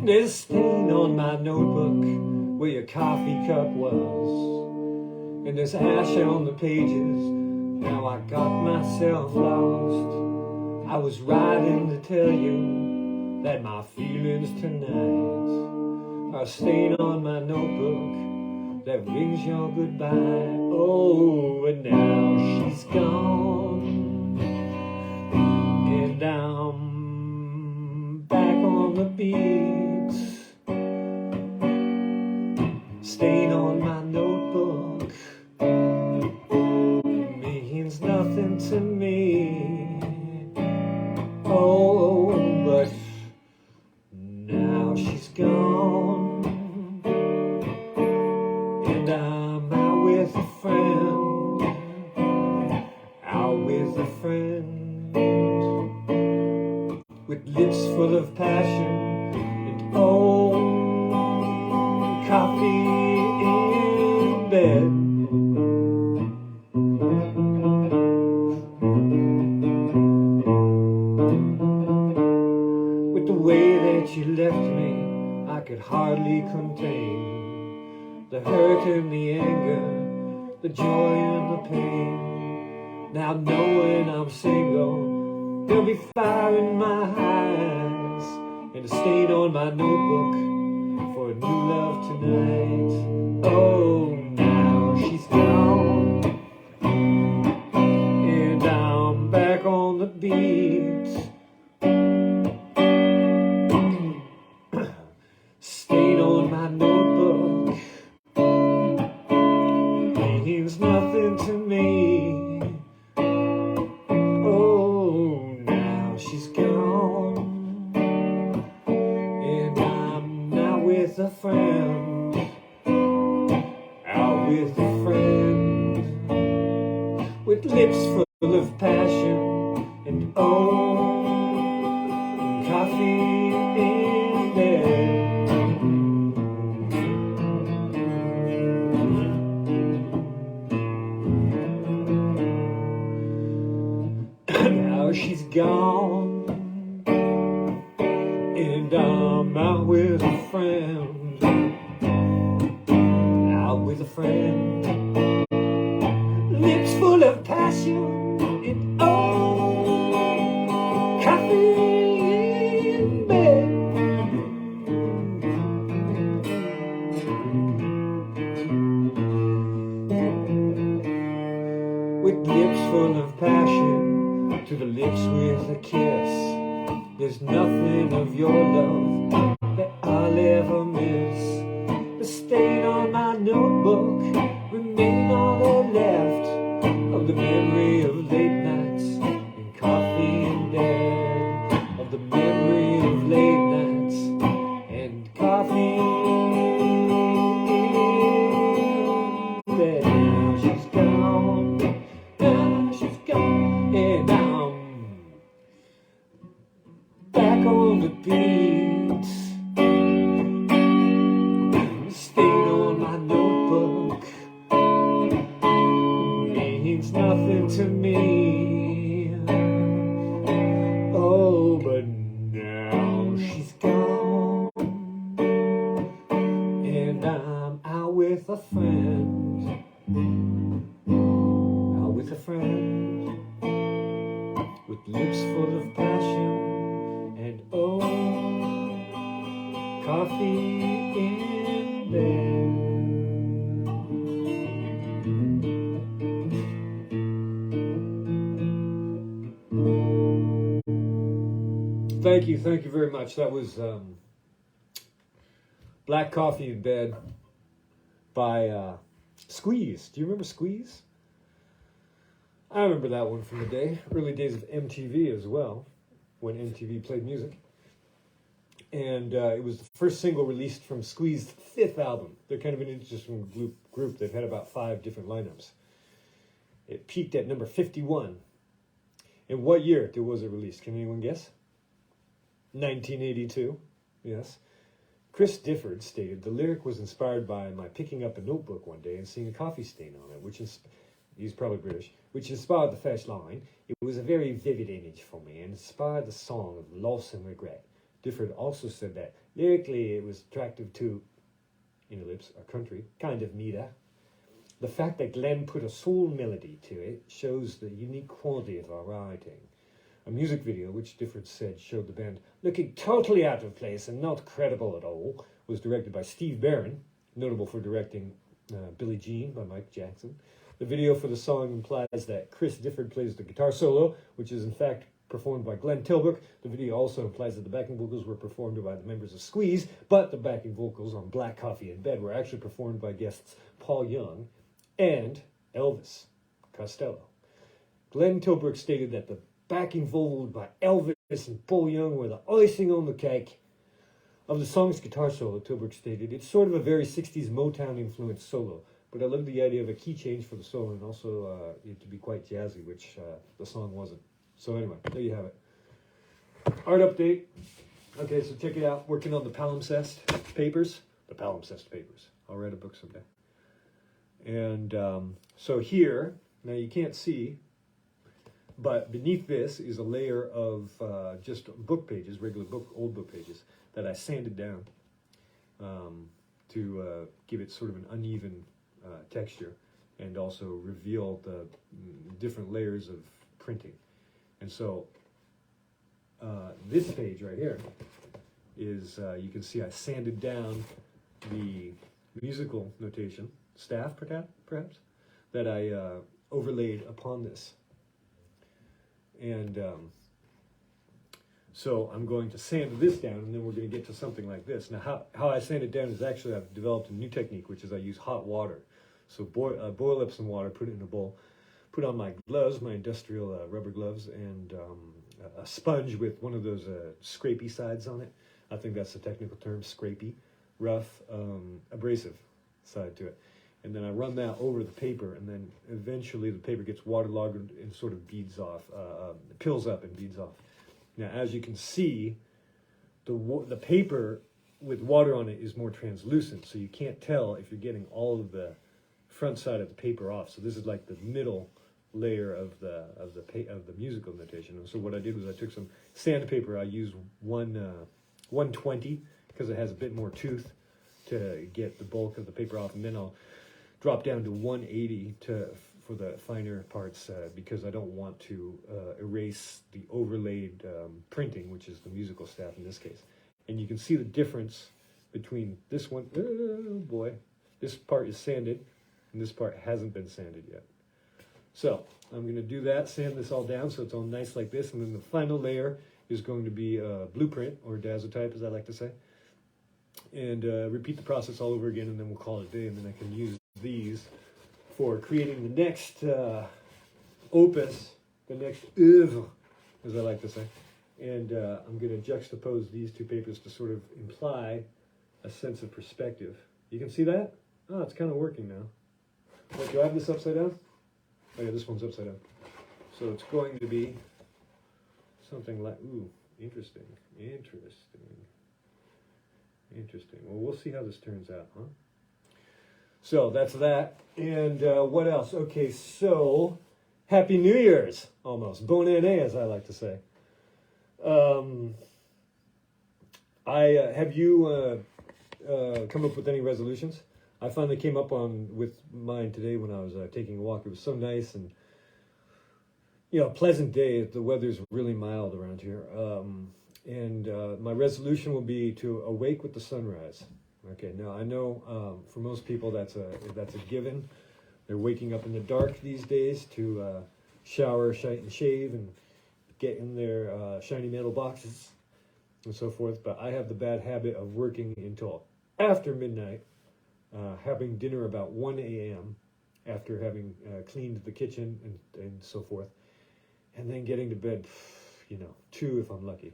There's a stain on my notebook where your coffee cup was, and there's ash on the pages. Now I got myself lost. I was writing to tell you that my feelings tonight are a stain on my notebook that rings your goodbye. Oh, and now she's gone, and I'm back on the beat. Stain on my notebook means nothing to me. Oh, but now she's gone, and I'm out with a friend, out with a friend, with lips full of passion and coffee in bed. With the way that you left me, I could hardly contain the hurt and the anger, the joy and the pain. Now knowing I'm single, there'll be fire in my eyes and a stain on my notebook for a new love tonight. Oh, now she's gone, and I'm back on the beat. Stain on my notebook means nothing to me. Oh, now she's gone, and I'm now with a friend, out with a friend, with lips full of passion and coffee in bed. Now she's gone, and I'm out with a friend, out with a friend, lips full of passion and coffee in bed. With lips full of passion to the lips with a kiss. There's nothing of your love that I'll ever miss. The stain on my notebook remain all that's left of the memory of late nights and coffee in bed. Of the memory of late nights and coffee in bed. Now she's gone, now she's gone, and I'm back on the beat. Stain on my notebook means nothing to me. Oh, but now she's gone, and I'm out with a friend, out with a friend, with lips full of passion and coffee in bed. Thank you very much. That was Black Coffee in Bed by Squeeze. Do you remember Squeeze? I remember that one from the day, early days of MTV as well, when MTV played music. And it was the first single released from Squeeze's fifth album. They're kind of an interesting group. They've had about 5 different lineups. It peaked at number 51. In what year was it released? Can anyone guess? 1982. Yes. Chris Difford stated, the lyric was inspired by my picking up a notebook one day and seeing a coffee stain on it, which is, he's probably British, which inspired the first line. It was a very vivid image for me and inspired the song of loss and regret. Difford also said that lyrically it was attractive to, in ellipse, our country, kind of neater. The fact that Glenn put a soul melody to it shows the unique quality of our writing. A music video, which Difford said showed the band looking totally out of place and not credible at all, was directed by Steve Barron, notable for directing Billie Jean by Mike Jackson. The video for the song implies that Chris Difford plays the guitar solo, which is in fact performed by Glenn Tilbrook. The video also implies that the backing vocals were performed by the members of Squeeze, but the backing vocals on Black Coffee in Bed were actually performed by guests Paul Young and Elvis Costello. Glenn Tilbrook stated that the backing vocals by Elvis and Paul Young were the icing on the cake. Of the song's guitar solo, Tilbrook stated, it's sort of a very 60s Motown-influenced solo, but I love the idea of a key change for the solo and also it to be quite jazzy, which the song wasn't. So anyway, there you have it. Art update. Okay, so check it out. Working on the Palimpsest papers. The Palimpsest papers. I'll write a book someday. And so here, now you can't see, but beneath this is a layer of just book pages, regular old book pages, that I sanded down to give it sort of an uneven texture and also reveal the different layers of printing. And so this page right here is, you can see I sanded down the musical notation, staff perhaps, that I overlaid upon this. And so I'm going to sand this down, and then we're going to get to something like this. Now, how I sand it down is actually I've developed a new technique, which is I use hot water. So boil up some water, put it in a bowl, put on my gloves, my industrial rubber gloves, and a sponge with one of those scrapey sides on it. I think that's the technical term, scrapey, rough, abrasive side to it. And then I run that over the paper, and then eventually the paper gets waterlogged and sort of beads off, pills up and beads off. Now, as you can see, the paper with water on it is more translucent, so you can't tell if you're getting all of the front side of the paper off. So this is like the middle layer of the musical notation. And so what I did was I took some sandpaper. I used 120 because it has a bit more tooth to get the bulk of the paper off, and then I'll drop down to 180 for the finer parts because I don't want to erase the overlaid printing, which is the musical staff in this case. And you can see the difference between this one, oh boy, this part is sanded and this part hasn't been sanded yet. So I'm going to do that, sand this all down so it's all nice like this, and then the final layer is going to be a blueprint, or dazzletype as I like to say, and repeat the process all over again, and then we'll call it a day, and then I can use these for creating the next opus, the next oeuvre, as I like to say. And I'm going to juxtapose these two papers to sort of imply a sense of perspective. You can see that? Oh, it's kind of working now. Wait, do I have this upside down? Oh yeah, this one's upside down. So it's going to be something like, ooh, interesting. Well, we'll see how this turns out, huh? So that's that. And what else? Okay, so Happy New Year's, almost. Bonne année, as I like to say. Have you come up with any resolutions? I finally came up with mine today when I was taking a walk. It was so nice and, pleasant day. The weather's really mild around here. And my resolution will be to awake with the sunrise. Okay, now I know for most people that's a given. They're waking up in the dark these days to shower, shave, and get in their shiny metal boxes and so forth. But I have the bad habit of working until after midnight, having dinner about 1 a.m. after having cleaned the kitchen and so forth, and then getting to bed, 2 if I'm lucky.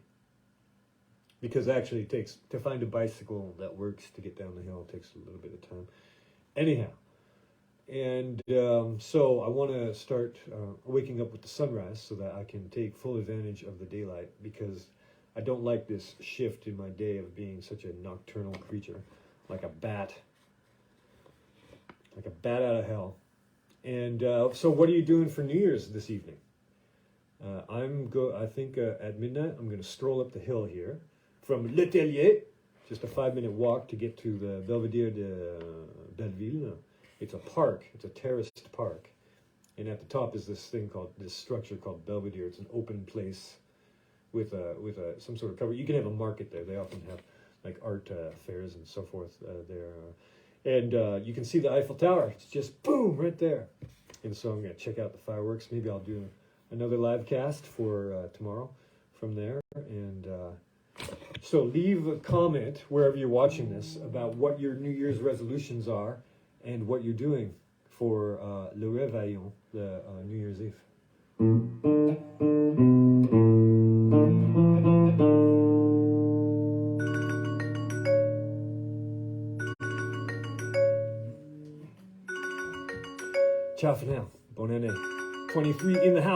Because actually it takes, to find a bicycle that works to get down the hill, it takes a little bit of time. Anyhow, and so I want to start waking up with the sunrise so that I can take full advantage of the daylight, because I don't like this shift in my day of being such a nocturnal creature, like a bat out of hell. And so what are you doing for New Year's this evening? I think at midnight I'm going to stroll up the hill here from L'Atelier. Just a 5-minute walk to get to the Belvedere de Belleville. It's a park. It's a terraced park. And at the top is this structure called Belvedere. It's an open place with some sort of cover. You can have a market there. They often have like art fairs and so forth there. And you can see the Eiffel Tower. It's just boom right there. And so I'm going to check out the fireworks. Maybe I'll do another live cast for tomorrow from there. And so leave a comment wherever you're watching this about what your New Year's resolutions are and what you're doing for Le Réveillon, the New Year's Eve. Ciao for now. Bonne année. 23 in the house.